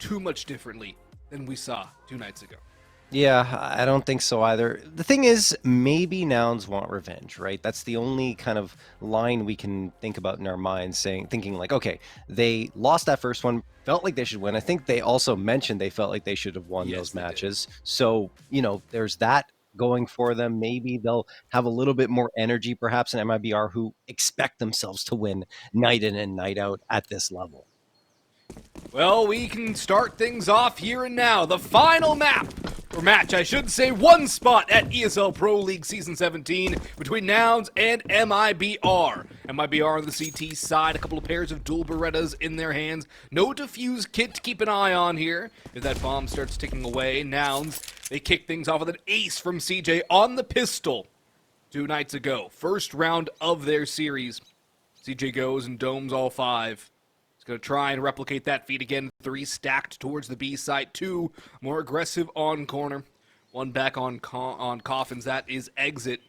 too much differently than we saw 2 nights ago. Yeah, I don't think so either. The thing is, maybe Nouns want revenge, right? That's the only kind of line we can think about in our minds, thinking like, okay, they lost that first one, felt like they should win. I think they also mentioned they felt like they should have won Yes, those they did. matches. So, there's that going for them. Maybe they'll have a little bit more energy, perhaps, in MIBR, who expect themselves to win night in and night out at this level. Well, we can start things off here and now. The final map, or match, I should say, one spot at ESL Pro League Season 17 between Nouns and MIBR. MIBR on the CT side, a couple of pairs of dual Berettas in their hands. No defuse kit to keep an eye on here. If that bomb starts ticking away, Nouns, they kick things off with an ace from CJ on the pistol 2 nights ago. First round of their series. CJ goes and domes all 5. Going to try and replicate that feat again. 3 stacked towards the B site. 2 more aggressive on corner. 1 back on coffins. That is exit.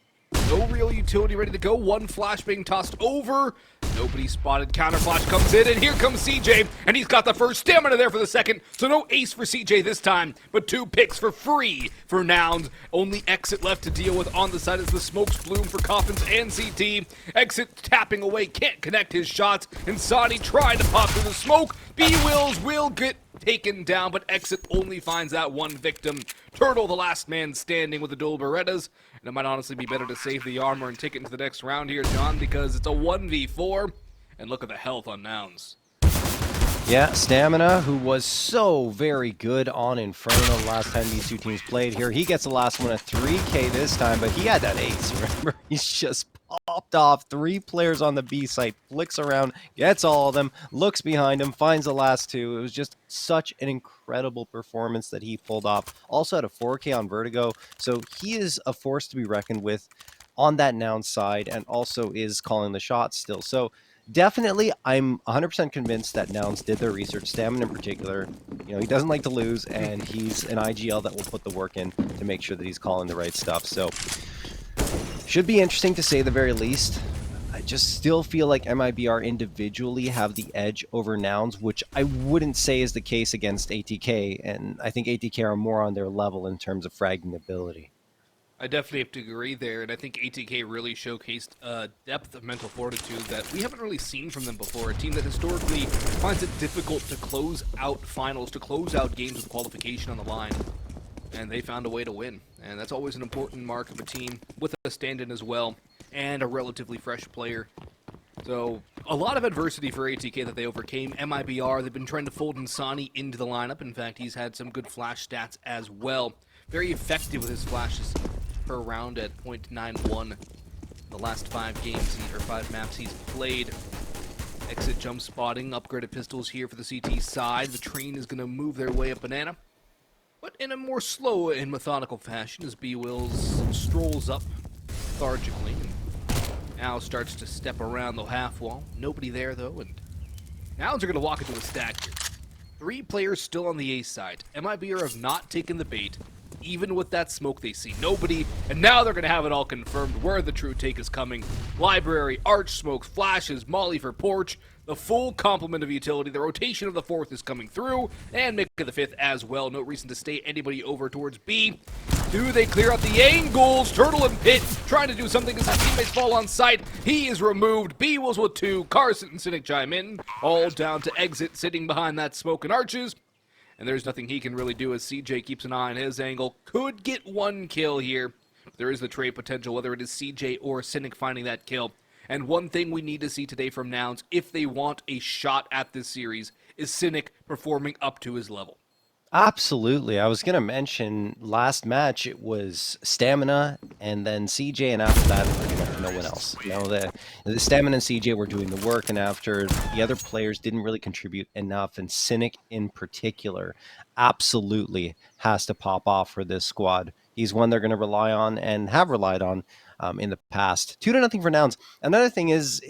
No real utility ready to go. 1 flash being tossed over. Nobody spotted. Counter flash comes in, and here comes CJ, and he's got the first, stamina there for the second. So no ace for CJ this time, but 2 picks for free for Nouns. Only exit left to deal with on the side as the smokes bloom for coffins and CT. Exit tapping away, can't connect his shots, and Sani trying to pop through the smoke. bwills will get taken down, but exit only finds that 1 victim. Turtle, the last man standing with the dual Berettas. And it might honestly be better to save the armor and take it into the next round here, John, because it's a 1v4. And look at the health on Nouns. Yeah, Stamina, who was so very good on Inferno last time these 2 teams played here. He gets the last one at 3K this time, but he had that ace, remember? He's just popped off 3 players on the B site, flicks around, gets all of them, looks behind him, finds the last 2. It was just such an incredible performance that he pulled off. Also had a 4K on Vertigo, so he is a force to be reckoned with on that Noun side, and also is calling the shots still. So definitely, I'm 100% convinced that Nouns did their research, Stamina in particular. He doesn't like to lose, and he's an IGL that will put the work in to make sure that he's calling the right stuff. So, should be interesting to say the very least. I just still feel like MIBR individually have the edge over Nouns, which I wouldn't say is the case against ATK, and I think ATK are more on their level in terms of fragging ability. I definitely have to agree there, and I think ATK really showcased a depth of mental fortitude that we haven't really seen from them before. A team that historically finds it difficult to close out finals, to close out games with qualification on the line. And they found a way to win. And that's always an important mark of a team with a stand-in as well, and a relatively fresh player. So, a lot of adversity for ATK that they overcame. MIBR, they've been trying to fold Insani into the lineup. In fact, he's had some good flash stats as well. Very effective with his flashes per round at .91 the last 5 games, or 5 maps he's played. Exit jump spotting, upgraded pistols here for the CT side. The train is going to move their way up banana, but in a more slow and methodical fashion as bwills strolls up lethargically and now starts to step around the half wall. Nobody there though, and Nouns are going to walk into a stack here. 3 players still on the A side. MIBR have not taken the bait. Even with that smoke, they see nobody, and now they're going to have it all confirmed where the true take is coming. Library, arch smokes, flashes, molly for porch, the full complement of utility. The rotation of the 4th is coming through, and make of the 5th as well. No reason to stay anybody over towards B. Do they clear out the angles? Turtle and Pit trying to do something as his teammates fall on site. He is removed. bwills with 2. Carson and Cynic chime in. All down to exit, sitting behind that smoke and arches. And there's nothing he can really do as CJ keeps an eye on his angle. Could get 1 kill here. There is the trade potential, whether it is CJ or Cynic finding that kill. And one thing we need to see today from Nouns, if they want a shot at this series, is Cynic performing up to his level. Absolutely. I was going to mention last match, it was Stamina and then CJ, and after that, pretty much no one else. The Stamina and CJ were doing the work, and after the other players didn't really contribute enough, and Cynic in particular absolutely has to pop off for this squad. He's one they're going to rely on and have relied on in the past. 2-0 for Nouns. Another thing is,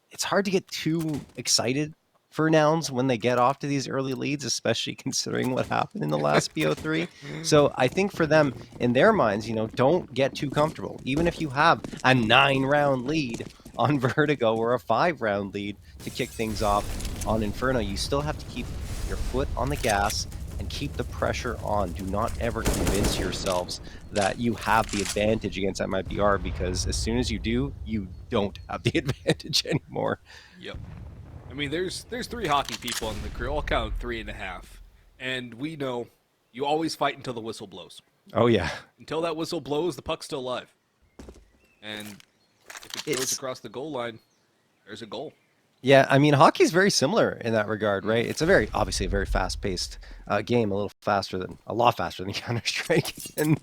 it's hard to get too excited for Nouns when they get off to these early leads, especially considering what happened in the last BO3. So I think for them, in their minds, don't get too comfortable. Even if you have a 9-round lead on Vertigo or a 5-round lead to kick things off on Inferno, you still have to keep your foot on the gas and keep the pressure on. Do not ever convince yourselves that you have the advantage against MIBR, because as soon as you do, you don't have the advantage anymore. Yep. I mean, there's 3 hockey people on the crew. I'll count 3.5. And we know you always fight until the whistle blows. Oh, yeah. Until that whistle blows, the puck's still alive. And if it goes across the goal line, there's a goal. Yeah, I mean, hockey's very similar in that regard, right? It's obviously a very fast-paced game, a lot faster than Counter-Strike. And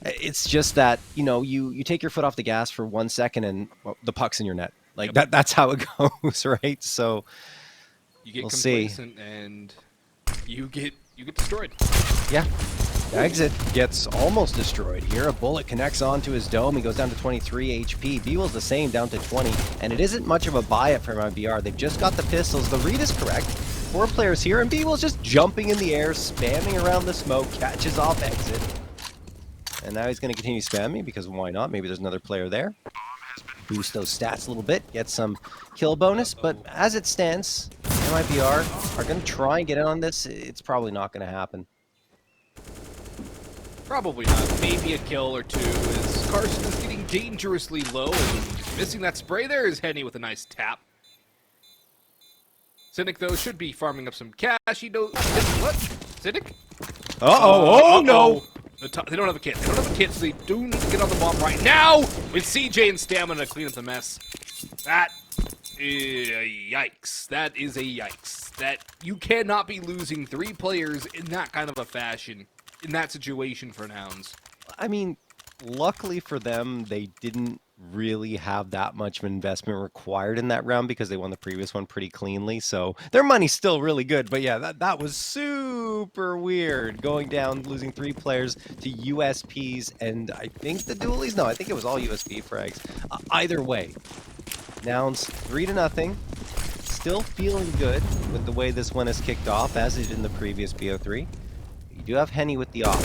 it's just that, you take your foot off the gas for 1 second and the puck's in your net. Like, that's how it goes, right? So you get we'll complacent see. And you get destroyed. Yeah. Exit gets almost destroyed here. A bullet connects onto his dome. He goes down to 23 HP. bwills the same, down to 20. And it isn't much of a buy-up for MIBR. They've just got the pistols. The read is correct. 4 players here, and bwills just jumping in the air, spamming around the smoke, catches off exit. And now he's going to continue spamming, because why not? Maybe there's another player there. Boost those stats a little bit, get some kill bonus. But as it stands, MIBR are going to try and get in on this. It's probably not going to happen. Probably not. Maybe a kill or 2 as Carson is getting dangerously low and missing that spray. There is Henny with a nice tap. Cynic, though, should be farming up some cash. He knows... What? Cynic? Oh no! They don't have a kit. They don't have a kit, so they do need to get on the bomb right now with CJ and Stamina to clean up the mess. That is a yikes. That is a yikes. That you cannot be losing 3 players in that kind of a fashion. In that situation for Nouns. I mean, luckily for them, they didn't really have that much of investment required in that round, because they won the previous one pretty cleanly. So their money's still really good. But yeah, that was super weird. Going down, losing 3 players to USPs, and I think the dualies? No, I think it was all USP frags. Either way, Nouns 3-0. Still feeling good with the way this one has kicked off, as it did in the previous BO3. You do have Henny with the op.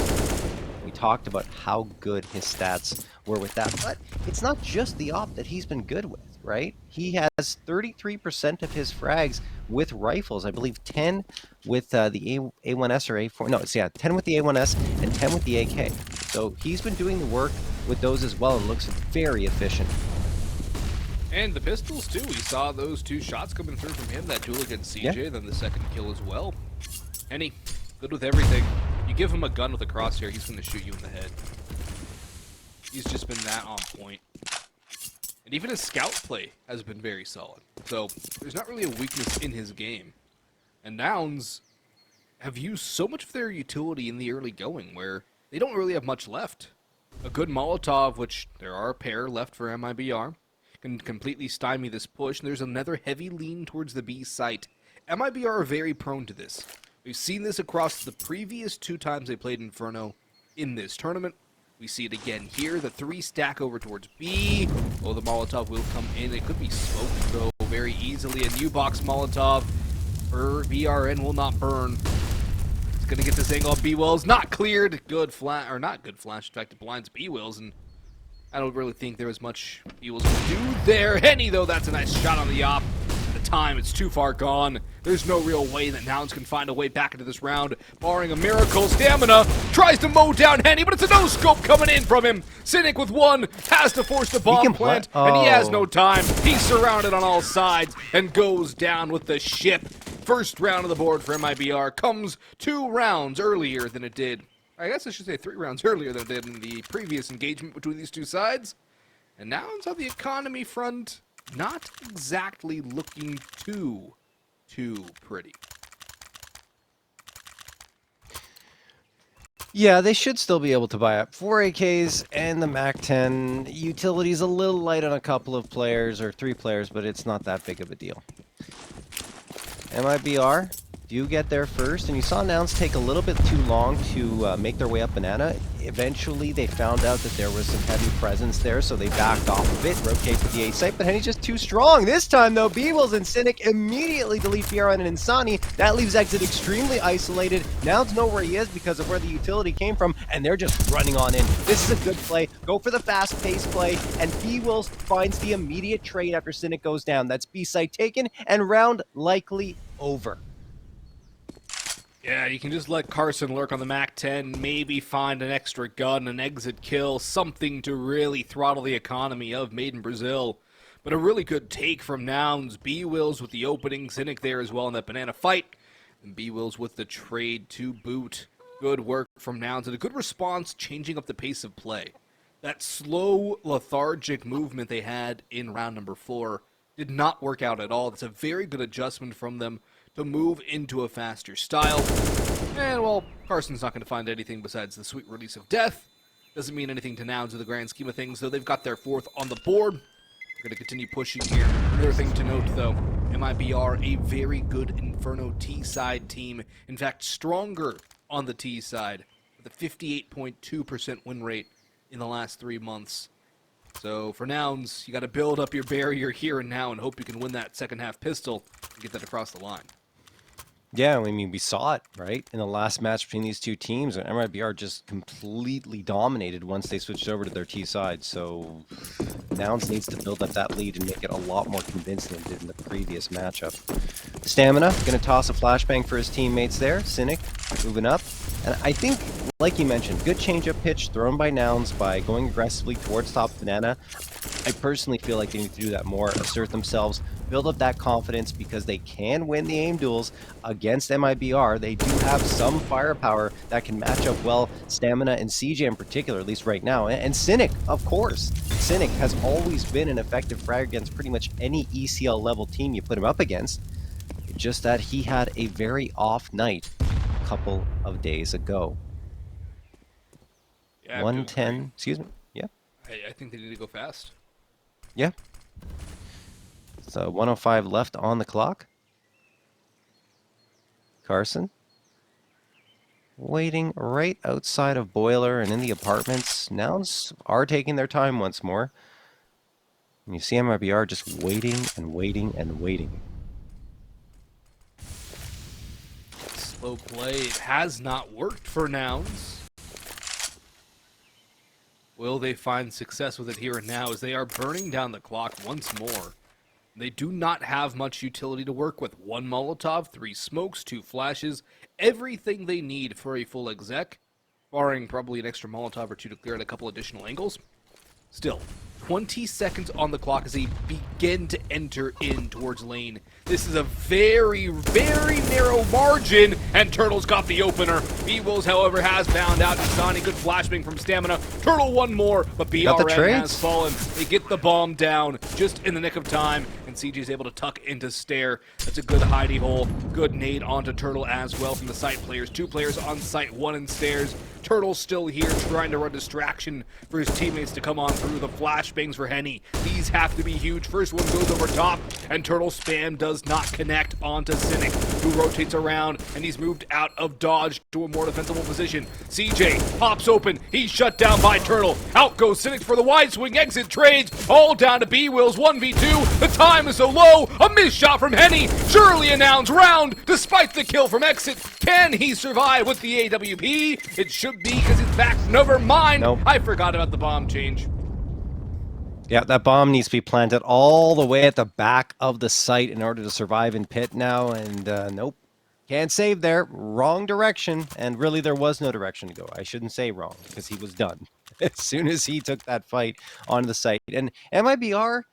We talked about how good his stats were with that, but it's not just the op that he's been good with, right? He has 33% of his frags with rifles. I believe 10 with the A1S or A4. No, it's 10 with the A1S and 10 with the AK. So he's been doing the work with those as well and looks very efficient. And the pistols too. We saw those 2 shots coming through from him. That duel against CJ, then the second kill as well. Henny, good with everything. You give him a gun with a crosshair, he's going to shoot you in the head. He's just been that on point. And even his scout play has been very solid. So there's not really a weakness in his game. And Nouns have used so much of their utility in the early going where they don't really have much left. A good Molotov, which there are a pair left for MIBR, can completely stymie this push. And there's another heavy lean towards the B site. MIBR are very prone to this. We've seen this across the previous 2 times they played Inferno in this tournament. We see it again here. The 3 stack over towards B. Oh, the Molotov will come in. It could be smoked, though, very easily. A new box Molotov for BRN will not burn. It's going to get this angle on bwills. Not cleared. Good flash, or not good flash. In fact, it blinds bwills, and I don't really think there was much bwills to do there. Henny, though, that's a nice shot on the op. Time, it's too far gone. There's no real way that Nouns can find a way back into this round, barring a miracle. Stamina tries to mow down Henny, but it's a no-scope coming in from him. Cynic with 1 has to force the bomb plant, and he has no time. He's surrounded on all sides and goes down with the ship. First round of the board for MIBR comes 2 rounds earlier than it did. I guess I should say 3 rounds earlier than it did in the previous engagement between these 2 sides. And Nouns on the economy front, not exactly looking too pretty. Yeah, they should still be able to buy up 4 AKs and the MAC-10. Utility's a little light on a couple of players, or 3 players, but it's not that big of a deal. MIBR do get there first, and you saw Nouns take a little bit too long to make their way up Banana. Eventually, they found out that there was some heavy presence there, so they backed off a bit, rotate to the A site, but Henny's just too strong. This time, though, bwills and Cynic immediately delete BRN and Insani. That leaves Exit extremely isolated. Nouns know where he is because of where the utility came from, and they're just running on in. This is a good play. Go for the fast-paced play, and bwills finds the immediate trade after Cynic goes down. That's B site taken, and round likely over. Yeah, you can just let Carson lurk on the MAC-10, maybe find an extra gun, an exit kill, something to really throttle the economy of Made in Brazil. But a really good take from Nouns. bwills with the opening, Cynic there as well in that banana fight. And bwills with the trade to boot. Good work from Nouns and a good response changing up the pace of play. That slow, lethargic movement they had in round number 4 did not work out at all. It's a very good adjustment from them to move into a faster style. And, well, Carson's not going to find anything besides the sweet release of death. Doesn't mean anything to Nouns in the grand scheme of things, though they've got their 4th on the board. They're going to continue pushing here. Another thing to note, though, MIBR, a very good Inferno T-side team. In fact, stronger on the T side, with a 58.2% win rate in the last 3 months. So for Nouns, you got to build up your barrier here and now and hope you can win that second half pistol and get that across the line. Yeah, I mean, we saw it, right? In the last match between these two teams, and MIBR just completely dominated once they switched over to their T side. So Nouns needs to build up that lead and make it a lot more convincing than it did in the previous matchup. Stamina, going to toss a flashbang for his teammates there. Cynic moving up. And I think, like you mentioned, good change-up pitch thrown by Nouns by going aggressively towards top banana. I personally feel like they need to do that more, assert themselves, build up that confidence because they can win the aim duels against MIBR. They do have some firepower that can match up well, Stamina and CJ in particular, at least right now. And Cynic, of course. Cynic has always been an effective frag against pretty much any ECL level team you put him up against. It's just that he had a very off night a couple of days ago. Yeah, 110, excuse me. Yeah. I think they need to go fast. Yeah. So 105 left on the clock. Carson waiting right outside of Boiler and in the apartments. Nouns are taking their time once more. And you see MIBR just waiting and waiting and waiting. Slow play. It has not worked for Nouns. Will they find success with it here and now as they are burning down the clock once more? They do not have much utility to work with. 1 Molotov, 3 smokes, 2 flashes, everything they need for a full exec, barring probably an extra Molotov or 2 to clear out a couple additional angles. Still, 20 seconds on the clock as they begin to enter in towards lane. This is a very, very narrow margin, and Turtle's got the opener. bwills, however, has found out Dasani. Good flashbang from Stamina. Turtle one more, but BRN has fallen. They get the bomb down just in the nick of time, and CJ is able to tuck into Stair. That's a good hidey hole. Good nade onto Turtle as well from the site players. 2 players on site, 1 in Stairs. Turtle's still here trying to run distraction for his teammates to come on through. The flashbangs for Henny. These have to be huge. First one goes over top, and Turtle spam does not connect onto Cynic, who rotates around, and he's moved out of dodge to a more defensible position. CJ pops open. He's shut down by Turtle. Out goes Cynic for the wide swing exit trades. All down to bwills. 1v2. The time is so low. A missed shot from Henny. Surely a Nouns round despite the kill from exit. Can he survive with the AWP? It should be, because it's back. Never mind. Nope. I forgot about the bomb change. Yeah, that bomb needs to be planted all the way at the back of the site in order to survive in pit now, and nope. Can't save there. Wrong direction, and really there was no direction to go. I shouldn't say wrong, because he was done as soon as he took that fight onto the site. And MIBR,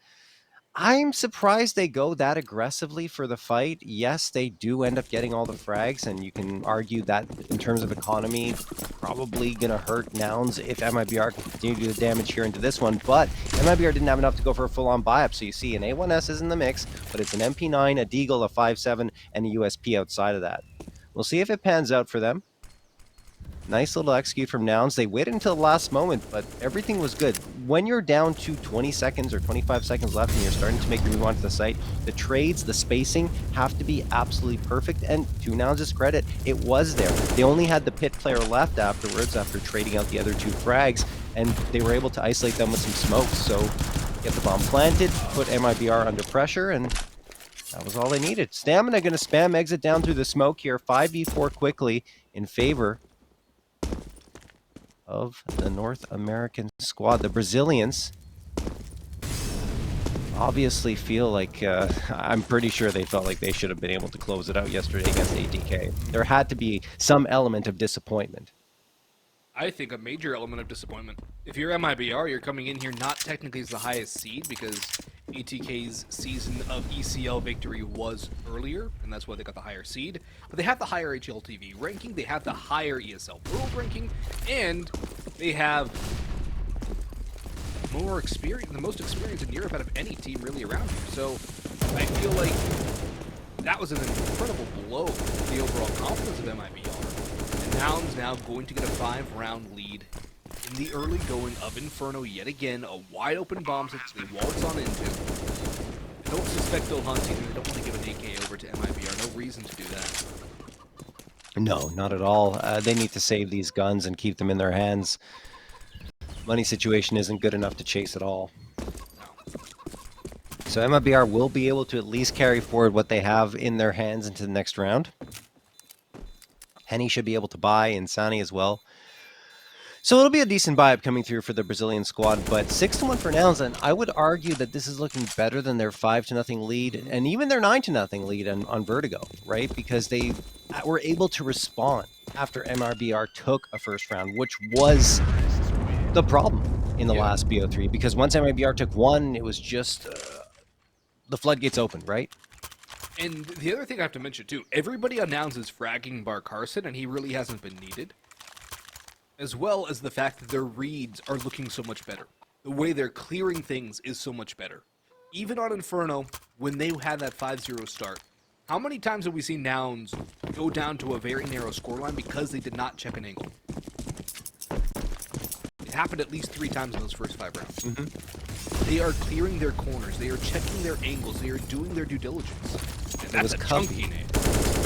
I'm surprised they go that aggressively for the fight. Yes, they do end up getting all the frags, and you can argue that in terms of economy, probably going to hurt Nouns if MIBR can continue to do the damage here into this one. But MIBR didn't have enough to go for a full-on buy-up, so you see an A1S is in the mix, but it's an MP9, a Deagle, a 5.7, and a USP outside of that. We'll see if it pans out for them. Nice little execute from Nouns. They waited until the last moment, but everything was good. When you're down to 20 seconds or 25 seconds left and you're starting to make your move onto the site, the trades, the spacing have to be absolutely perfect. And to Nouns' credit, it was there. They only had the pit player left afterwards after trading out the other 2 frags, and they were able to isolate them with some smokes. So get the bomb planted, put MIBR under pressure, and that was all they needed. Stamina going to spam exit down through the smoke here. 5v4 quickly in favor of the North American squad. The Brazilians obviously feel like, I'm pretty sure they felt like they should have been able to close it out yesterday against ATK. There had to be some element of disappointment. I think a major element of disappointment. If you're MIBR, you're coming in here not technically as the highest seed because ATK's season of ECL victory was earlier, and that's why they got the higher seed. But they have the higher HLTV ranking, they have the higher ESL Pro ranking, and they have more experience, the most experience in Europe out of any team really around here. So I feel like that was an incredible blow to the overall confidence of MIBR. And Nouns now going to get a 5-round lead in the early going of Inferno yet again. A wide open bomb that they waltz on into. I don't suspect they'll hunt either. They don't want to give an AK over to MIBR. No reason to do that. No, not at all. They need to save these guns and keep them in their hands. Money situation isn't good enough to chase at all. So MIBR will be able to at least carry forward what they have in their hands into the next round. Henny should be able to buy, and Sani as well. So it'll be a decent buy-up coming through for the Brazilian squad, but 6-1 for Nouns, and I would argue that this is looking better than their 5-0 lead, and even their 9-0 lead on Vertigo, right? Because they were able to respond after MIBR took a first round, which was the problem in the last BO3, because once MIBR took one, it was just the floodgates open, right? And the other thing I have to mention too, everybody on Nouns is fragging Bar Carson, and he really hasn't been needed. As well as the fact that their reads are looking so much better. The way they're clearing things is so much better. Even on Inferno, when they had that 5-0 start, how many times have we seen Nouns go down to a very narrow scoreline because they did not check an angle? It happened at least 3 times in those first 5 rounds. Mm-hmm. They are clearing their corners, they are checking their angles, they are doing their due diligence. And that's a chunky name.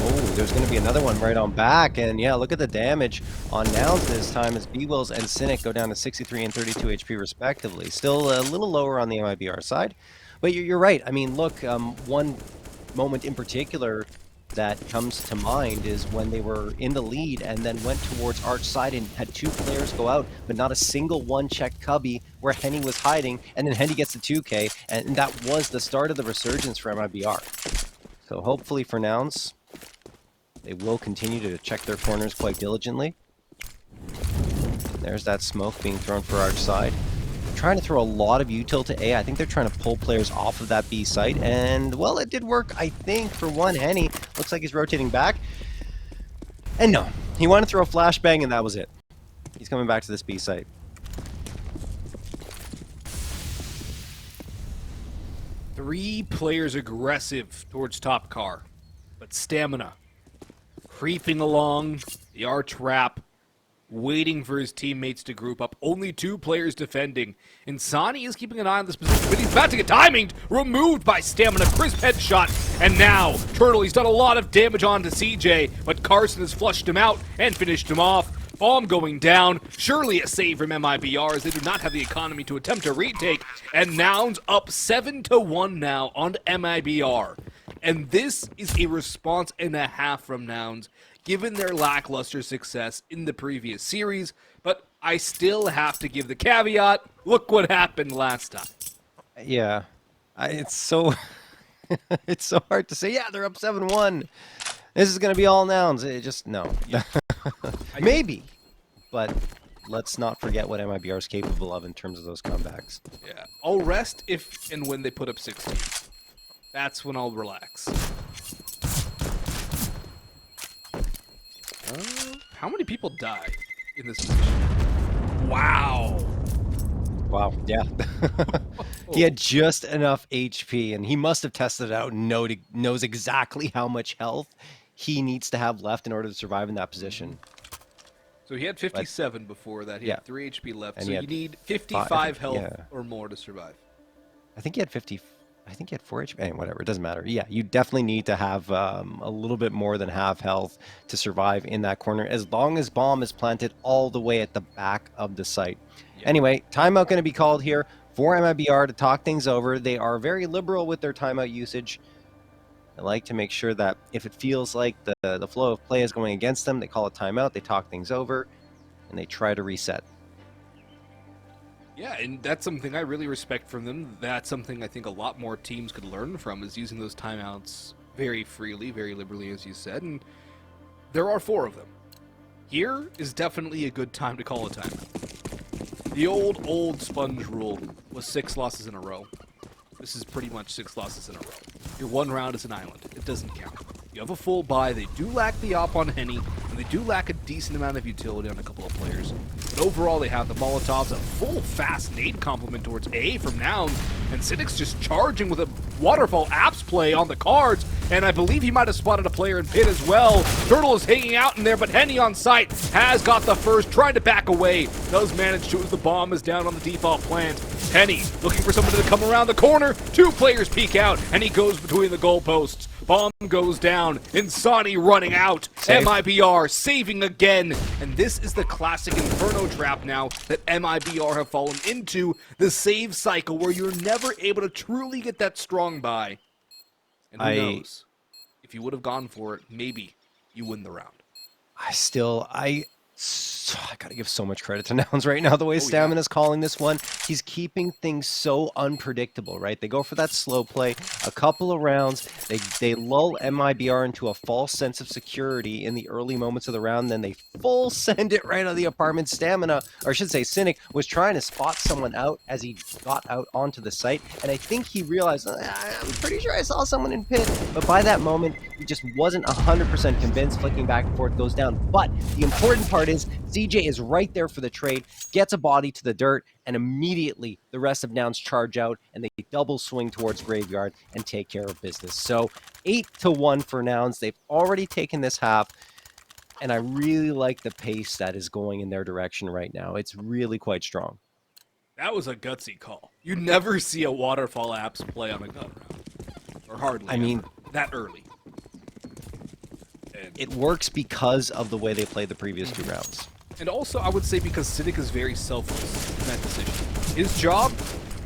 Oh, there's going to be another one right on back, and yeah, look at the damage on Nouns this time as bwills and Cynic go down to 63 and 32 HP respectively. Still a little lower on the MIBR side, but you're right. I mean, look, one moment in particular that comes to mind is when they were in the lead and then went towards Arch side and had 2 players go out, but not a single one checked Cubby where Henny was hiding, and then Henny gets the 2K, and that was the start of the resurgence for MIBR. So hopefully for Nouns, they will continue to check their corners quite diligently. There's that smoke being thrown for Arch side. They're trying to throw a lot of util to A. I think they're trying to pull players off of that B site. And, well, it did work, I think, for one. Henny looks like he's rotating back. And no, he wanted to throw a flashbang, and that was it. He's coming back to this B site. Three players aggressive towards top car, but Stamina creeping along the arch wrap, waiting for his teammates to group up. Only 2 players defending. And Sani is keeping an eye on this position, but he's about to get timinged, removed by Stamina. Crisp headshot, and now Turtle, he's done a lot of damage onto CJ, but Carson has flushed him out and finished him off. Bomb going down, surely a save from MIBR as they do not have the economy to attempt a retake, and Nouns up 7-1 now on MIBR. And this is a response and a half from Nouns, given their lackluster success in the previous series, but I still have to give the caveat, look what happened last time. Yeah, it's so it's so hard to say, yeah, they're up 7-1. This is going to be all Nouns. It just, no. Yeah. Maybe, but let's not forget what MIBR is capable of in terms of those comebacks. Yeah, I'll rest if and when they put up 16. That's when I'll relax. How many people die in this position? Wow. Wow, yeah. He had just enough HP, and he must have tested it out and knows exactly how much health he needs to have left in order to survive in that position. So he had 57 before that. He had 3 HP left. And so you need 55 health or more to survive. I think he had 50. I think he had 4 HP. Whatever, it doesn't matter. Yeah, you definitely need to have a little bit more than half health to survive in that corner, as long as bomb is planted all the way at the back of the site. Yeah. Anyway, timeout going to be called here for MIBR to talk things over. They are very liberal with their timeout usage. They like to make sure that if it feels like the flow of play is going against them, they call a timeout, they talk things over, and they try to reset. Yeah, and that's something I really respect from them. That's something I think a lot more teams could learn from, is using those timeouts very freely, very liberally, as you said, and there are 4 of them. Here is definitely a good time to call a timeout. The old sponge rule was 6 losses in a row. This is pretty much 6 losses in a row. Your 1 round is an island. It doesn't count. You have a full buy. They do lack the op on Henny, and they do lack a decent amount of utility on a couple of players. But overall, they have the Molotovs, a full fast nade complement towards A from Nouns, and Cynic's just charging with a waterfall apps play on the cards, and I believe he might have spotted a player in pit as well. Turtle is hanging out in there, but Henny on site has got the first, trying to back away. Does manage to, as the bomb is down on the default plant. Henny looking for somebody to come around the corner. 2 players peek out, and he goes between the goalposts. Bomb goes down. Insani running out. Save. MIBR saving again. And this is the classic Inferno trap now that MIBR have fallen into. The save cycle where you're never able to truly get that strong buy. And who knows? If you would have gone for it, maybe you win the round. I gotta give so much credit to Nouns right now, the way Stamina's calling this one. He's keeping things so unpredictable, right? They go for that slow play, a couple of rounds, they lull MIBR into a false sense of security in the early moments of the round, then they full send it right out of the apartment. Stamina, or I should say Cynic, was trying to spot someone out as he got out onto the site, and I think he realized, I'm pretty sure I saw someone in pit, but by that moment, he just wasn't 100% convinced. Flicking back and forth goes down. But the important part is CJ is right there for the trade, gets a body to the dirt, and immediately the rest of Nouns charge out, and they double swing towards Graveyard and take care of business. So 8-1 for Nouns. They've already taken this half, and I really like the pace that is going in their direction right now. It's really quite strong. That was a gutsy call. You never see a waterfall apps play on a gun round. Or hardly. I mean, that early. It works because of the way they played the previous 2 rounds. And also, I would say because Cynic is very selfless in that decision. His job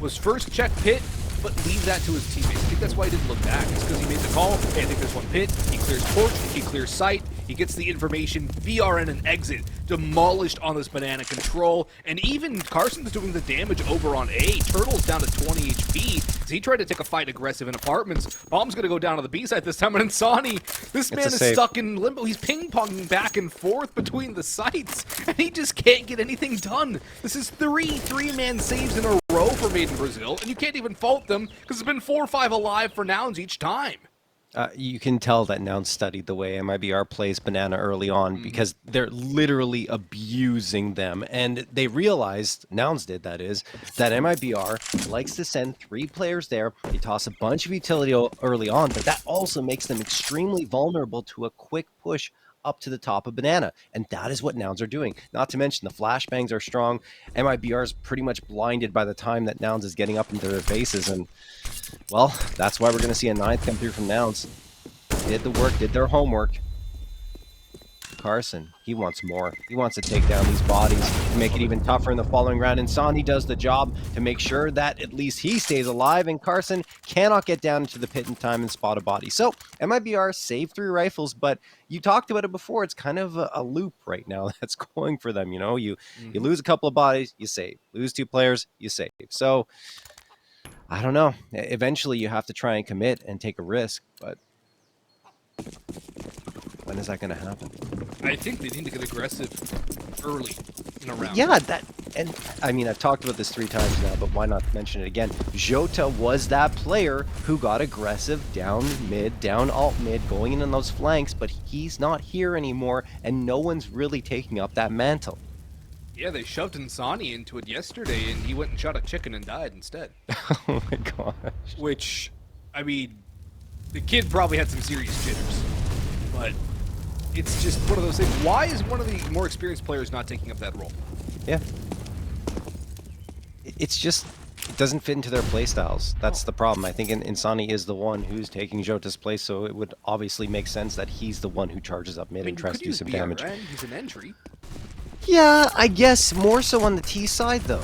was first check pit, but leave that to his teammates. I think that's why he didn't look back. It's because he made the call. Hey, I think there's one pit. He clears torch. He clears site. He gets the information. VRN and exit. Demolished on this banana control. And even Carson's doing the damage over on A. Turtle's down to 20 HP. So he tried to take a fight aggressive in apartments. Bomb's going to go down to the B side this time. And Insani, this man is stuck in limbo. He's ping-ponging back and forth between the sites. And he just can't get anything done. This is 3 3-man saves in a row for Made in Brazil. And you can't even fault them because it's been 4 or 5 alive for Nouns each time. You can tell that Nouns studied the way MIBR plays Banana early on because they're literally abusing them. And they realized, Nouns did that is, that MIBR likes to send 3 players there. They toss a bunch of utility early on, but that also makes them extremely vulnerable to a quick push up to the top of Banana. And that is what Nouns are doing. Not to mention the flashbangs are strong. MIBR is pretty much blinded by the time that Nouns is getting up into their faces. And, well, that's why we're going to see a 9th come through from Nouns. Did the work, did their homework. Carson, he wants more. He wants to take down these bodies to make it even tougher in the following round. And Insani does the job to make sure that at least he stays alive, and Carson cannot get down into the pit in time and spot a body. So MIBR saved 3 rifles, but you talked about it before. It's kind of a loop right now that's going for them. You know, you lose a couple of bodies, you save. Lose 2 players, you save. So I don't know. Eventually you have to try and commit and take a risk, but when is that going to happen? I think they need to get aggressive early in a round. Yeah, and I mean, I've talked about this 3 times now, but why not mention it again? Jota was that player who got aggressive down mid, down alt mid, going in on those flanks, but he's not here anymore, and no one's really taking up that mantle. Yeah, they shoved Insani into it yesterday, and he went and shot a chicken and died instead. Oh my gosh. Which, I mean, the kid probably had some serious jitters, but it's just one of those things. Why is one of the more experienced players not taking up that role? Yeah. It's just, it doesn't fit into their playstyles. That's the problem. I think Insani is the one who's taking Jota's place, so it would obviously make sense that he's the one who charges up mid and tries to do some damage. He's an entry. Yeah, I guess more so on the T side, though,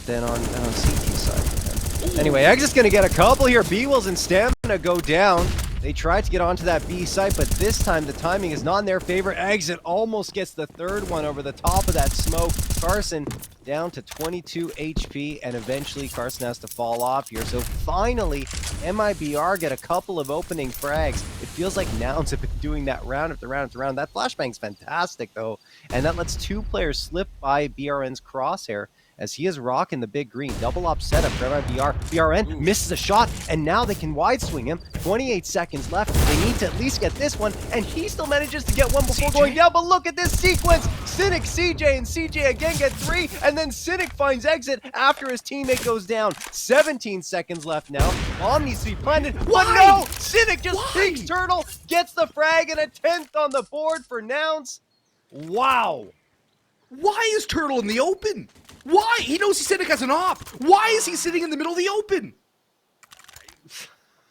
than on CT side. Anyway, Exit's going to get a couple here. bwills and Stamina go down. They tried to get onto that B site, but this time the timing is not in their favor. Exit almost gets the third one over the top of that smoke. Carson down to 22 HP, and eventually Carson has to fall off here. So finally, MIBR get a couple of opening frags. It feels like Nouns have been doing that round after round after round. That flashbang's fantastic, though, and that lets two players slip by BRN's crosshair, as he is rocking the big green. Double up setup for MIBR. BRN misses a shot, and now they can wide swing him. 28 seconds left. They need to at least get this one, and he still manages to get one before going down. But look at this sequence. Cynic, CJ, and CJ again get three, and then Cynic finds Exit after his teammate goes down. 17 seconds left now. Bomb needs to be planted. But no! Cynic just peeks Turtle, gets the frag, and a 10th on the board for Nouns. Wow. Why is Turtle in the open? Why? He knows Cynic has an op. Why is he sitting in the middle of the open?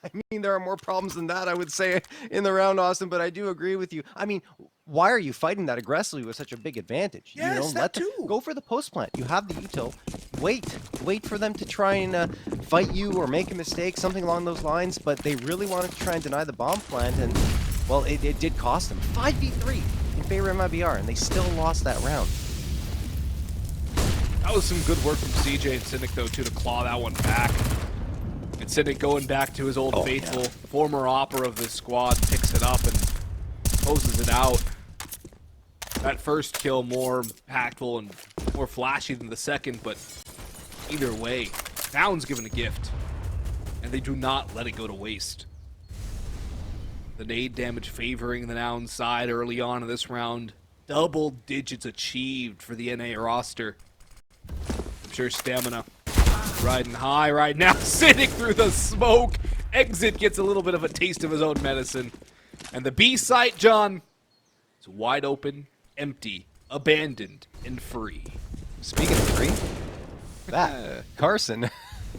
I mean, there are more problems than that, I would say, in the round, Austin, but I do agree with you. I mean, why are you fighting that aggressively with such a big advantage? Yes, that too. Go for the post plant. You have the util. Wait for them to try and fight you or make a mistake, something along those lines, but they really wanted to try and deny the bomb plant, and, well, it did cost them. 5v3 in favor of MIBR, and they still lost that round. That was some good work from CJ and Cynic, though, too, to claw that one back. And Cynic going back to his old faithful former opera of this squad, picks it up and closes it out. That first kill more impactful and more flashy than the second, but either way, Nouns given a gift, and they do not let it go to waste. The nade damage favoring the Nouns side early on in this round. Double digits achieved for the NA roster. I'm sure Stamina riding high right now. Cynic through the smoke. Exit gets a little bit of a taste of his own medicine. And the B site, John, is wide open, empty, abandoned, and free. Speaking of free, that Carson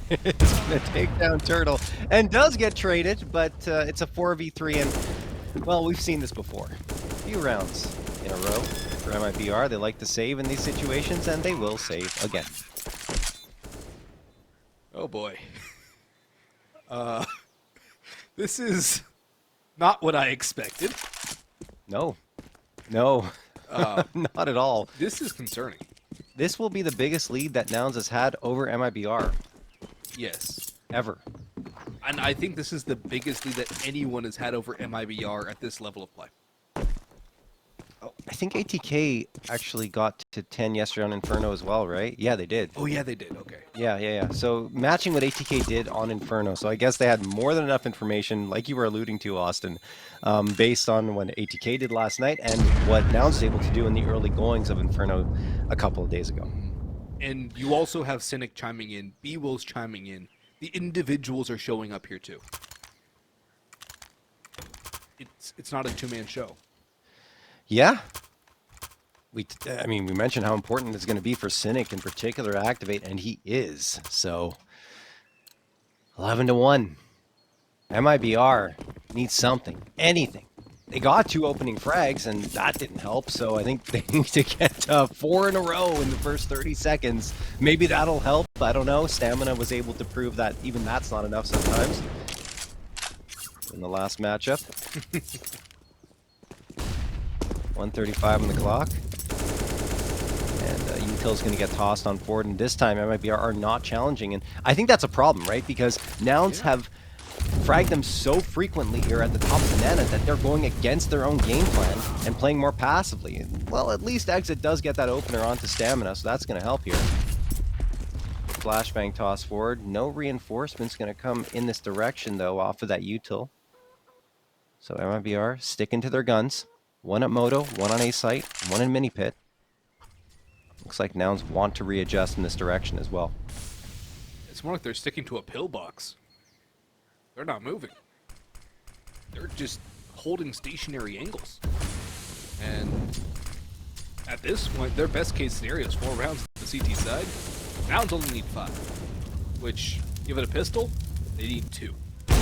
is going to take down Turtle and does get traded, but it's a 4v3, and, well, we've seen this before. A few rounds in a row for MIBR. They like to save in these situations, and they will save again. Oh boy. This is not what I expected. No, not at all. This is concerning. This will be the biggest lead that Nouns has had over MIBR. Yes. Ever. And I think this is the biggest lead that anyone has had over MIBR at this level of play. I think ATK actually got to 10 yesterday on Inferno as well, right? Yeah, they did. Oh, yeah, they did. Okay. Yeah. So matching what ATK did on Inferno. So I guess they had more than enough information, like you were alluding to, Austin, based on what ATK did last night and what Nouns was able to do in the early goings of Inferno a couple of days ago. And you also have Cynic chiming in, bwills chiming in. The individuals are showing up here too. It's not a two-man show. Yeah. We mentioned how important it's going to be for Cynic in particular to activate, and he is. So 11-1. MIBR needs something, anything. They got 2 opening frags, and that didn't help. So I think they need to get 4 in a row in the first 30 seconds. Maybe that'll help. I don't know. Stamina was able to prove that even that's not enough sometimes in the last matchup. 1:35 on the clock. And Util's going to get tossed on forward, and this time MIBR are not challenging. And I think that's a problem, right? Because Nouns have fragged them so frequently here at the top of the banana that they're going against their own game plan and playing more passively. And, well, at least Exit does get that opener onto Stamina, so that's going to help here. Flashbang toss forward. No reinforcements going to come in this direction, though, off of that Util. So MIBR sticking to their guns. 1 at Moto, 1 on A site, 1 in mini pit. Looks like Nouns want to readjust in this direction as well. It's more like they're sticking to a pillbox. They're not moving. They're just holding stationary angles. And at this point, their best case scenario is 4 rounds on the CT side. Nouns only need 5, which, give it a pistol, they need 2.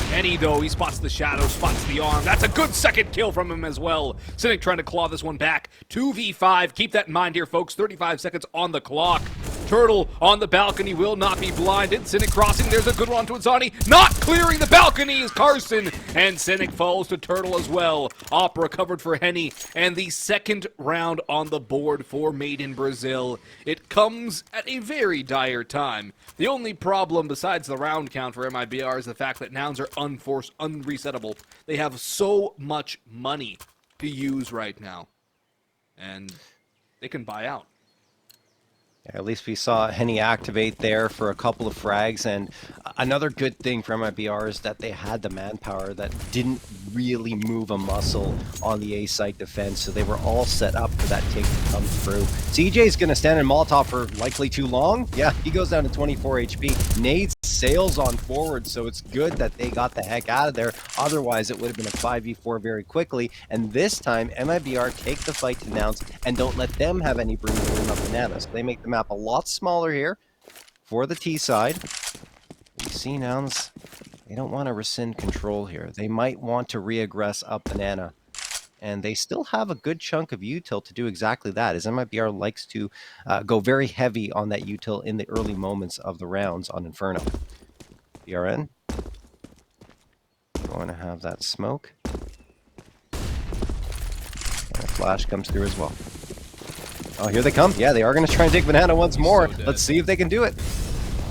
Penny, though, he spots the shadow, spots the arm. That's a good second kill from him as well. Cynic trying to claw this one back. 2v5. Keep that in mind here, folks. 35 seconds on the clock. Turtle on the balcony will not be blinded. Cynic crossing, there's a good one to Insani. Not clearing the balcony is Carson, and Cynic falls to Turtle as well. Opera covered for Henny, and the second round on the board for Made in Brazil. It comes at a very dire time. The only problem besides the round count for MIBR is the fact that Nouns are unresettable. They have so much money to use right now, and they can buy out. At least we saw Henny activate there for a couple of frags, and another good thing for MIBR is that they had the manpower that didn't really move a muscle on the A site defense, so they were all set up for that take to come through. CJ's going to stand in Molotov for likely too long. Yeah, he goes down to 24 HP. Nades sails on forward, so it's good that they got the heck out of there. Otherwise, it would have been a 5v4 very quickly, and this time, MIBR take the fight to Nouns and don't let them have any breathing room of bananas. They make the map a lot smaller here for the T side. We see Nouns, they don't want to rescind control here. They might want to re-aggress up banana. And they still have a good chunk of util to do exactly that, as MIBR likes to go very heavy on that util in the early moments of the rounds on Inferno. BRN going to have that smoke. And a flash comes through as well. Oh, here they come. Yeah, they are going to try and take banana once more. So let's see if they can do it.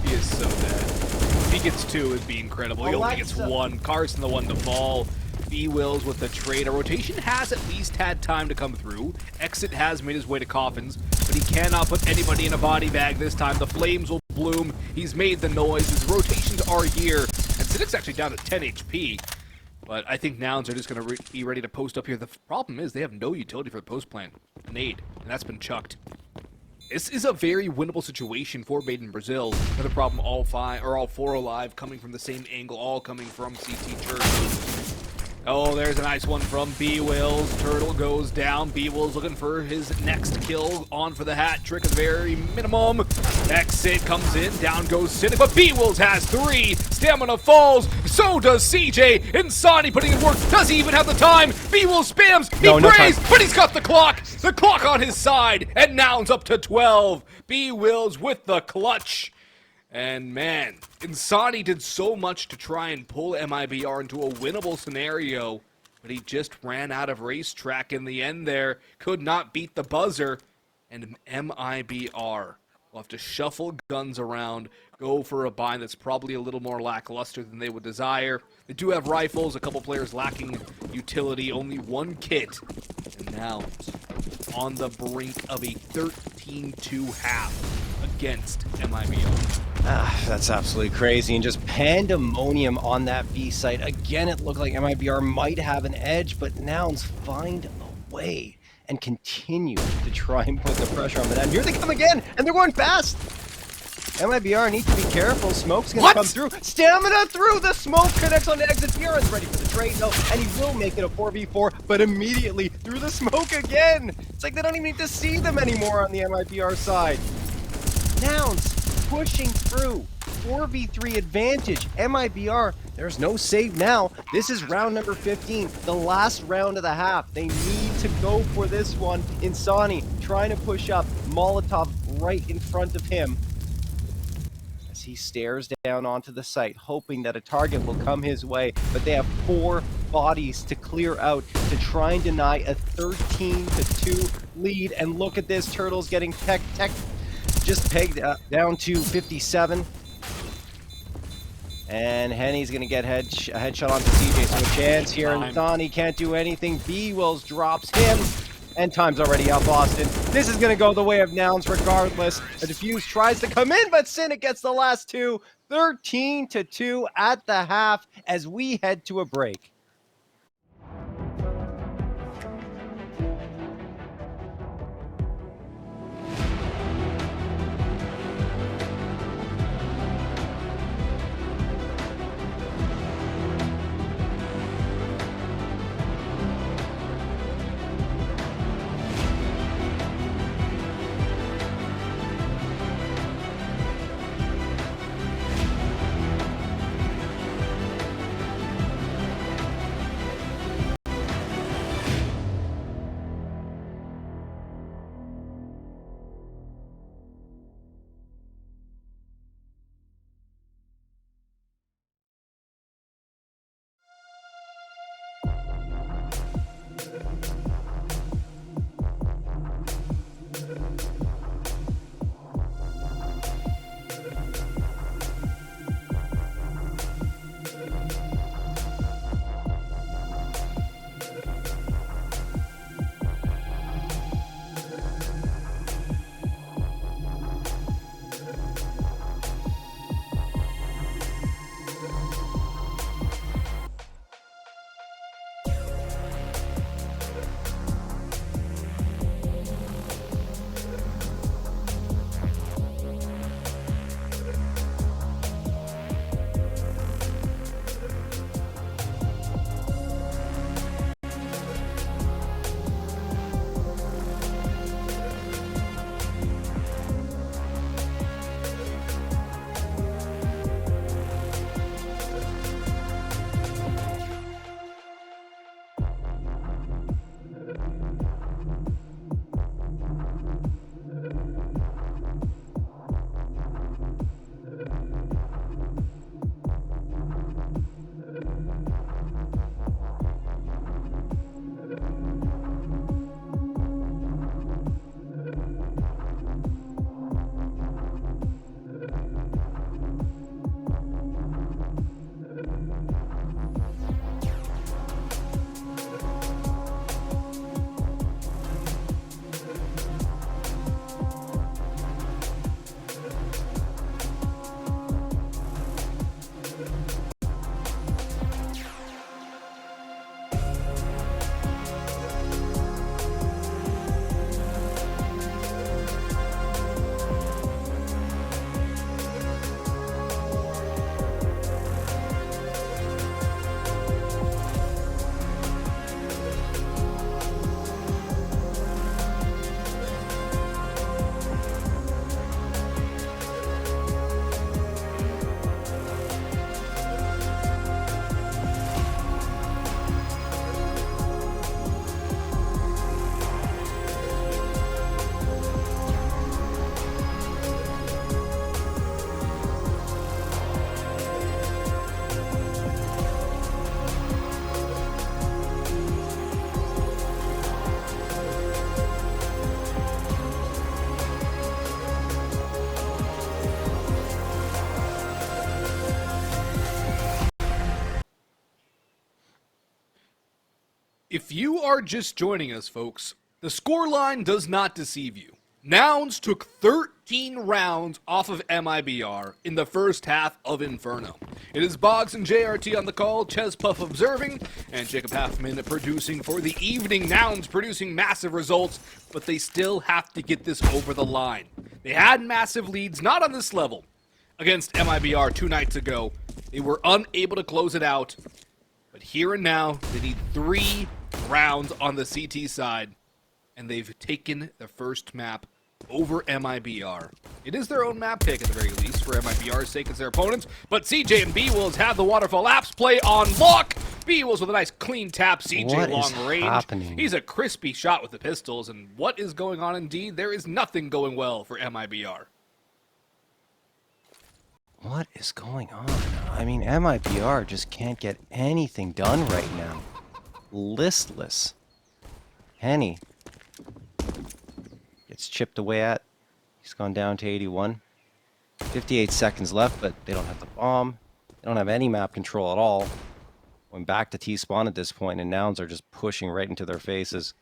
He is so dead. If he gets two, it'd be incredible. He only gets one. Carson the one to fall. bwills with the trade. A rotation has at least had time to come through. Exit has made his way to coffins, but he cannot put anybody in a body bag this time. The flames will bloom. He's made the noise. His rotations are here. And Cynic's actually down to 10 HP. But I think Nouns are just going to be ready to post up here. The problem is they have no utility for the post plan. A nade, and that's been chucked. This is a very winnable situation for Made in Brazil. Another problem, all four alive, coming from the same angle, all coming from CT Church. Oh, there's a nice one from bwills. Turtle goes down. bwills looking for his next kill. On for the hat trick at the very minimum. Exit comes in. Down goes Cynic, but bwills has 3. Stamina falls. So does CJ. Insani putting in work. Does he even have the time? bwills spams. He prays, but he's got the clock. The clock on his side. And Nouns up to 12. bwills with the clutch. And man, Insani did so much to try and pull MIBR into a winnable scenario, but he just ran out of racetrack in the end there. Could not beat the buzzer, and MIBR will have to shuffle guns around, go for a bind that's probably a little more lackluster than they would desire. They do have rifles, a couple players lacking utility, only one kit, and now on the brink of a 13-2 half against MIBR. That's absolutely crazy, and just pandemonium on that B site. Again, it looked like MIBR might have an edge, but Nouns find a way and continue to try and put the pressure on the net. Here they come again, and they're going fast. MIBR need to be careful. Smoke's gonna come through. Stamina through. The smoke connects on the exit. BRN's ready for the trade, though, and he will make it a 4v4, but immediately through the smoke again. It's like they don't even need to see them anymore on the MIBR side. Nouns pushing through. 4v3 advantage. MIBR, there's no save now. This is round number 15, the last round of the half. They need to go for this one. Insani trying to push up. Molotov right in front of him as he stares down onto the site, hoping that a target will come his way. But they have 4 bodies to clear out to try and deny a 13-2 lead. And look at this, Turtle's getting just pegged down to 57. And Henny's going to get a headshot onto CJ. So a chance here, and Donnie can't do anything. bwills drops him, and time's already up, Austin. This is going to go the way of Nouns regardless. A defuse tries to come in, but Cynic gets the last 2. 13-2 at the half as we head to a break. If you are just joining us, folks, the scoreline does not deceive you. Nouns took 13 rounds off of MIBR in the first half of Inferno. It is Boggs and JRT on the call, Ches Puff observing, and Jacob Halfman producing for the evening. Nouns producing massive results, but they still have to get this over the line. They had massive leads, not on this level, against MIBR 2 nights ago. They were unable to close it out, but here and now, they need 3 rounds on the CT side, and they've taken the first map over MIBR. It is their own map pick at the very least, for MIBR's sake as their opponents, but CJ and bwills have the waterfall apps play on lock. bwills with a nice clean tap, CJ long range. Happening? He's a crispy shot with the pistols, and what is going on indeed? There is nothing going well for MIBR. What is going on? I mean, MIBR just can't get anything done right now. Listless. Henny gets chipped away at. He's gone down to 81. 58 seconds left, but they don't have the bomb. They don't have any map control at all. Going back to T-spawn at this point, and Nouns are just pushing right into their faces.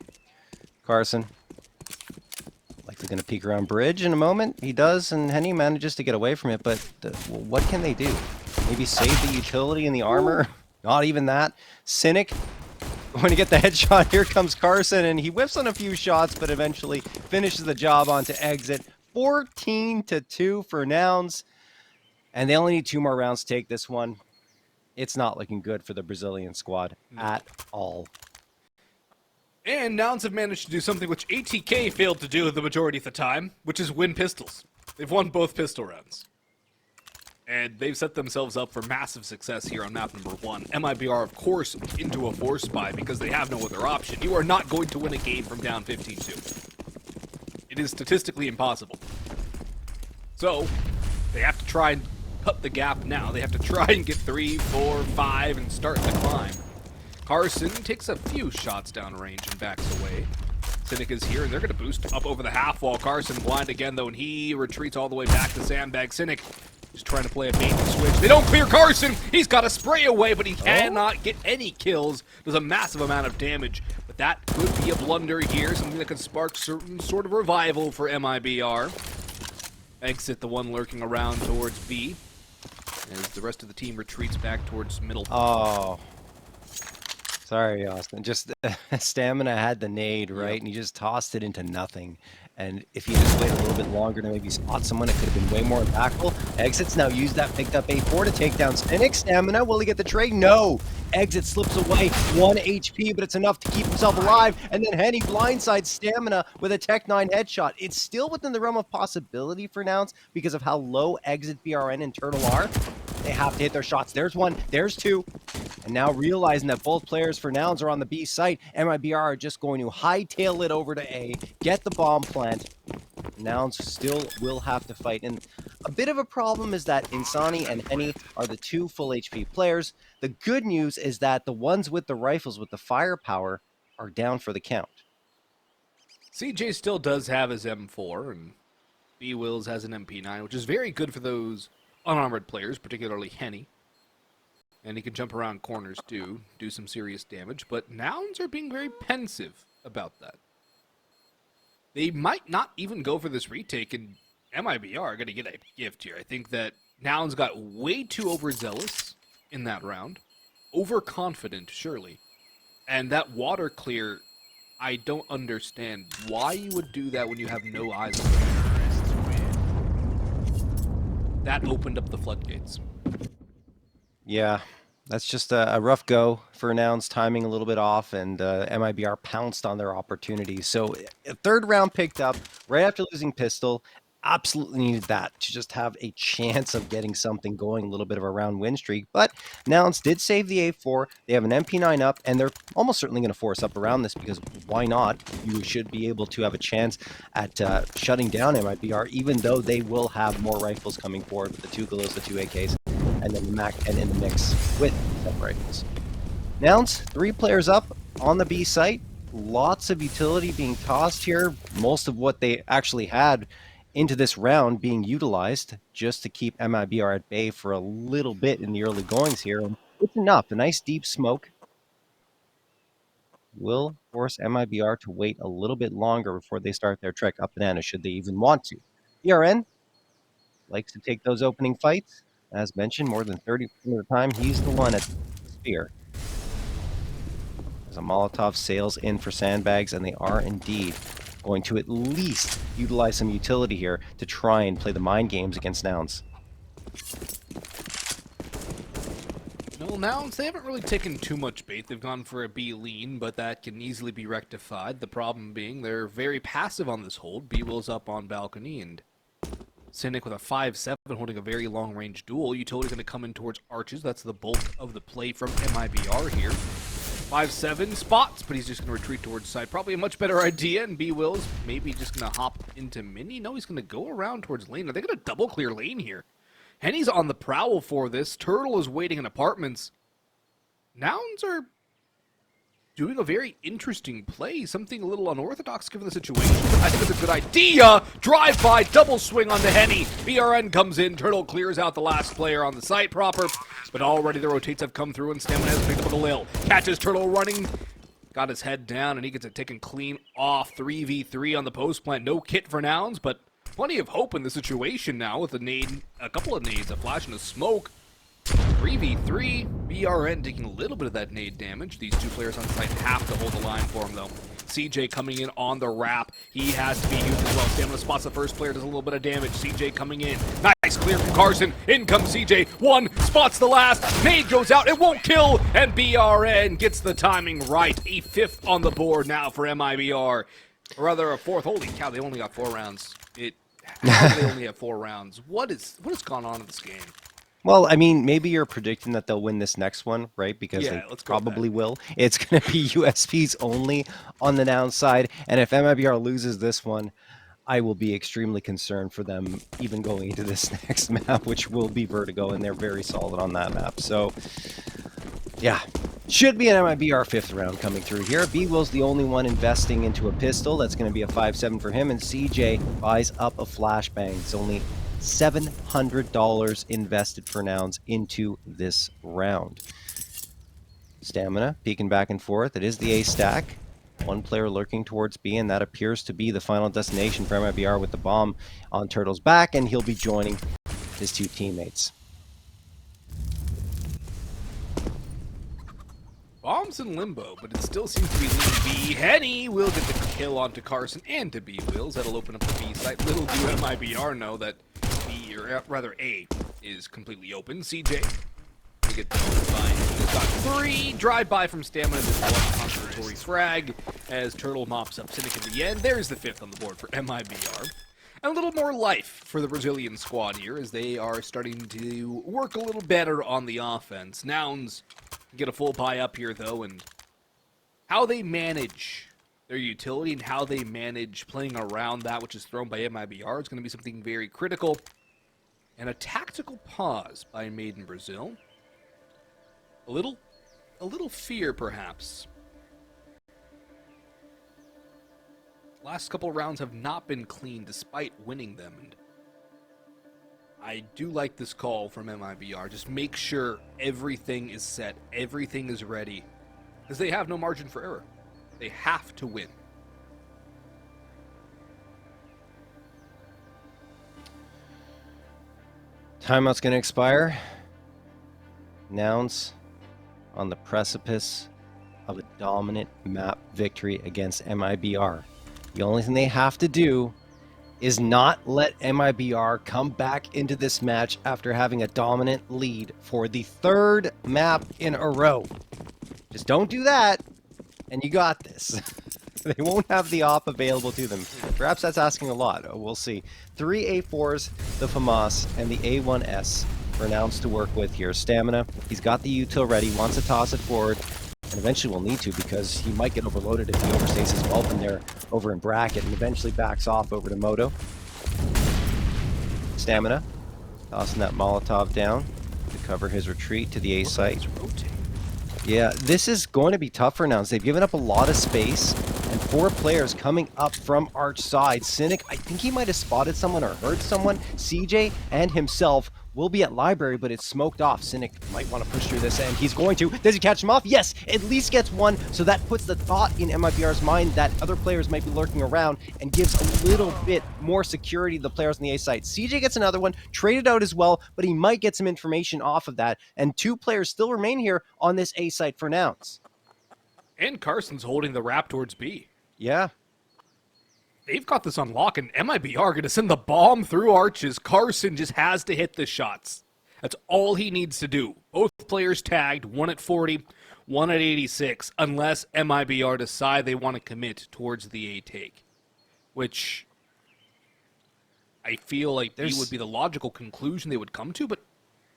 Carson, likely going to peek around bridge in a moment. He does, and Henny manages to get away from it, but what can they do? Maybe save the utility and the armor? Not even that. Cynic going to get the headshot. Here comes Carson, and he whiffs on a few shots, but eventually finishes the job onto exit. 14-2 for Nouns, and they only need 2 more rounds to take this one. It's not looking good for the Brazilian squad at all. And Nouns have managed to do something which ATK failed to do the majority of the time, which is win pistols. They've won both pistol rounds. And they've set themselves up for massive success here on map number 1. MIBR, of course, into a force buy because they have no other option. You are not going to win a game from down 15-2. It is statistically impossible. So, they have to try and cut the gap now. They have to try and get 3, 4, 5 and start the climb. Carson takes a few shots down range and backs away. Cynic is here, and they're going to boost up over the half wall. Carson blind again, though, and he retreats all the way back to Sandbag. Cynic just trying to play a bait and switch. They don't clear Carson! He's got a spray away, but he cannot get any kills. Does a massive amount of damage. But that could be a blunder here, something that could spark certain sort of revival for MIBR. Exit the one lurking around towards B, as the rest of the team retreats back towards middle. Oh. Sorry, Austin. Just Stamina had the nade, right? Yep. And he just tossed it into nothing. And if he just waited a little bit longer to maybe spot someone, it could have been way more impactful. Exits now used that, picked up A4 to take down Cynic. Stamina, will he get the trade? No! Exit slips away, 1 HP, but it's enough to keep himself alive. And then Henny blindsides Stamina with a Tech 9 headshot. It's still within the realm of possibility for Nouns because of how low Exit, BRN, and Turtle are. They have to hit their shots. There's one, there's two. And now realizing that both players for Nouns are on the B site, MIBR are just going to hightail it over to A, get the bomb plant. Nouns still will have to fight. And a bit of a problem is that Insani and Henny are the 2 full HP players. The good news is that the ones with the rifles with the firepower are down for the count. CJ still does have his M4, and bwills has an MP9, which is very good for those unarmored players, particularly Henny. And he can jump around corners too, do some serious damage, but Nouns are being very pensive about that. They might not even go for this retake, and MIBR are going to get a gift here. I think that Nouns got way too overzealous in that round. Overconfident, surely. And that water clear, I don't understand why you would do that when you have no eyes on you. That opened up the floodgates. Yeah, that's just a rough go for Nouns, timing a little bit off, and MIBR pounced on their opportunities. So a third round picked up right after losing Pistol. Absolutely needed that to just have a chance of getting something going, a little bit of a round win streak. But Nouns did save the A4. They have an MP9 up, and they're almost certainly going to force up around this because why not? You should be able to have a chance at shutting down MIBR, even though they will have more rifles coming forward with the 2 Glos, the 2 AKs, and then the Mac 10 in the mix with some rifles. Nouns, 3 players up on the B site. Lots of utility being tossed here. Most of what they actually had into this round being utilized just to keep MIBR at bay for a little bit in the early goings here. And it's enough. A nice deep smoke will force MIBR to wait a little bit longer before they start their trek up banana, should they even want to. BRN likes to take those opening fights. As mentioned, more than 30% of the time, he's the one at the spear. As a Molotov sails in for sandbags, and they are indeed going to at least utilize some utility here to try and play the mind games against Nouns. No, Nouns, they haven't really taken too much bait. They've gone for a B lean, but that can easily be rectified. The problem being they're very passive on this hold. bwills up on balcony, and Cynic with a 5-7 holding a very long-range duel. Utility's going to come in towards arches. That's the bulk of the play from MIBR here. 5-7 spots, but he's just going to retreat towards side. Probably a much better idea, and bwills maybe just going to hop into mini. No, he's going to go around towards lane. Are they going to double clear lane here? Henny's on the prowl for this. Turtle is waiting in apartments. Nouns are doing a very interesting play, something a little unorthodox given the situation. I think it's a good idea. Drive-by, double swing onto Henny. BRN comes in, Turtle clears out the last player on the site proper, but already the rotates have come through and Stamina has picked up a Galil. Catches Turtle running, got his head down, and he gets it taken clean off. 3v3 on the post plant. No kit for Nouns, but plenty of hope in the situation now with a nade, a couple of nades, a flash and a smoke. 3v3, BRN taking a little bit of that nade damage. These 2 players on site have to hold the line for him, though. CJ coming in on the wrap. He has to be used as well. Stamina spots the first player, does a little bit of damage. CJ coming in. Nice clear from Carson. In comes CJ. 1 spots the last. Nade goes out. It won't kill. And BRN gets the timing right. A 5th on the board now for MIBR. Or rather, a 4th. Holy cow, they only got 4 rounds. How do they only have 4 rounds? What has gone on in this game? Well, I mean, maybe you're predicting that they'll win this next one, right? Because they probably will. It's going to be USPs only on the Nouns side. And if MIBR loses this one, I will be extremely concerned for them even going into this next map, which will be Vertigo, and they're very solid on that map. So, yeah, Should be an MIBR 5th round coming through here. bwills the only one investing into a pistol. That's going to be a 5.7 for him. And CJ buys up a flashbang. It's only $700 invested for Nouns into this round. Stamina peeking back and forth. It is the A stack. One player lurking towards B, and that appears to be the final destination for MIBR with the bomb on Turtle's back, and he'll be joining his two teammates. Bomb's in limbo, but it still seems to be leaning B. Henny will get the kill onto Carson and to bwills. That'll open up the B site. Little do MIBR know that B, or rather A, is completely open. CJ to get the fine. He's got 3. Drive-by from Stamina. This one consolatory frag as Turtle mops up Cynic at the end. There's the 5th on the board for MIBR. And a little more life for the Brazilian squad here as they are starting to work a little better on the offense. Nouns get a full buy up here, though, and how they manage their utility and how they manage playing around that which is thrown by MIBR is going to be something very critical. And a tactical pause by Made in Brazil. A little fear, perhaps. Last couple rounds have not been clean despite winning them, and I do like this call from MIBR. Just make sure everything is set, everything is ready, because they have no margin for error. They have to win. Timeout's going to expire. Nouns on the precipice of a dominant map victory against MIBR. The only thing they have to do is not let MIBR come back into this match after having a dominant lead for the 3rd map in a row. Just don't do that, and you got this. They won't have the op available to them. Perhaps that's asking a lot. We'll see. 3 A4s, the FAMAS, and the A1S for Nouns to work with here. Stamina, he's got the util ready, wants to toss it forward, and eventually will need to because he might get overloaded if he overstays his weapon there over in bracket and eventually backs off over to Moto. Stamina, tossing that Molotov down to cover his retreat to the A site. Yeah, this is going to be tough for Nouns. They've given up a lot of space, and 4 players coming up from Arch side. Cynic, I think he might have spotted someone or heard someone. CJ and himself will be at library, but it's smoked off. Cynic might want to push through this, and he's going to. Does he catch him off? Yes, at least gets one, so that puts the thought in MIBR's mind that other players might be lurking around and gives a little bit more security to the players on the A site. CJ gets another one, traded out as well, but he might get some information off of that, and 2 players still remain here on this A site for Nouns. And Carson's holding the wrap towards B. Yeah. They've got this on lock, and MIBR going to send the bomb through arches. Carson just has to hit the shots. That's all he needs to do. Both players tagged, one at 40, one at 86, unless MIBR decide they want to commit towards the A take, which I feel like B would be the logical conclusion they would come to, but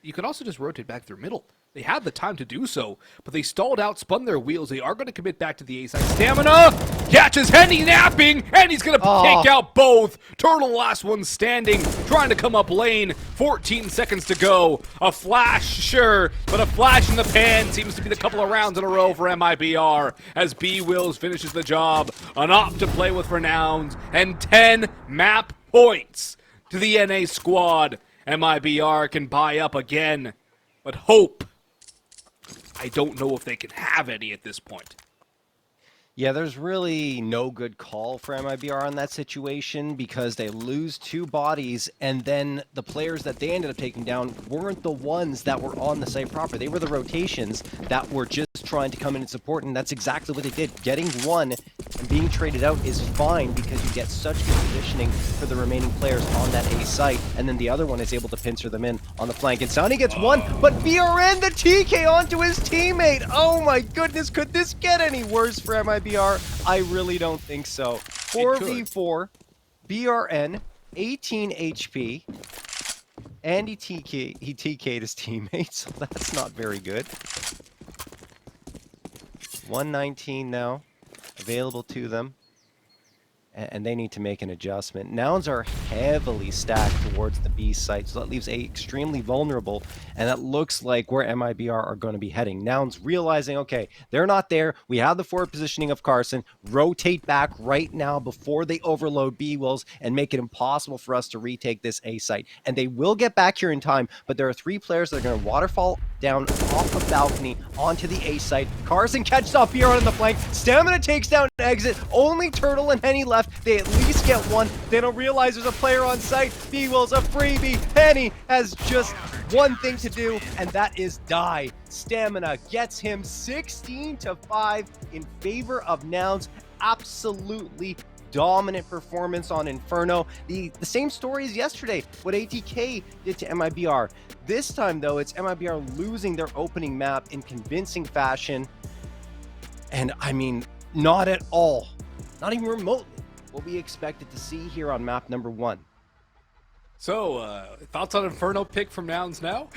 you could also just rotate back through middle. They had the time to do so, but they stalled out, spun their wheels. They are going to commit back to the A side. Stamina catches Henny napping, and he's going to take out both. Turtle, last one standing, trying to come up lane. 14 seconds to go. A flash, sure, but a flash in the pan seems to be the couple of rounds in a row for MIBR as bwills finishes the job. An op to play with for Nouns, and 10 map points to the NA squad. MIBR can buy up again, but hope, I don't know if they can have any at this point. Yeah, there's really no good call for MIBR on that situation because they lose 2 bodies, and then the players that they ended up taking down weren't the ones that were on the site proper. They were the rotations that were just trying to come in and support, and that's exactly what they did. Getting one and being traded out is fine because you get such good positioning for the remaining players on that A site, and then the other one is able to pincer them in on the flank. And Sonny gets one, but BRN the TK onto his teammate. Oh my goodness, could this get any worse for MIBR? I really don't think so. 4v4, BRN, 18 HP, and he TK'd his teammate, so that's not very good. 119 now, available to them. and they need to make an adjustment. Nouns are heavily stacked towards the B site, so that leaves A extremely vulnerable, and that looks like where MIBR are going to be heading. Nouns realizing, okay, they're not there. We have the forward positioning of Carson. Rotate back right now before they overload bwills and make it impossible for us to retake this A site. And they will get back here in time, but there are 3 players that are going to waterfall down off the balcony onto the A site. Carson catches off BR on the flank. Stamina takes down exit. Only Turtle and Henny left. They at least get one. They don't realize there's a player on site. bwills a freebie. Henny has just one thing to do, and that is die. Stamina gets him 16-5 in favor of Nouns. Absolutely dominant performance on Inferno. The same story as yesterday, what ATK did to MIBR. This time, though, it's MIBR losing their opening map in convincing fashion. And I mean, not at all, not even remotely, what we expected to see here on map number 1. So, thoughts on Inferno pick from Nouns now?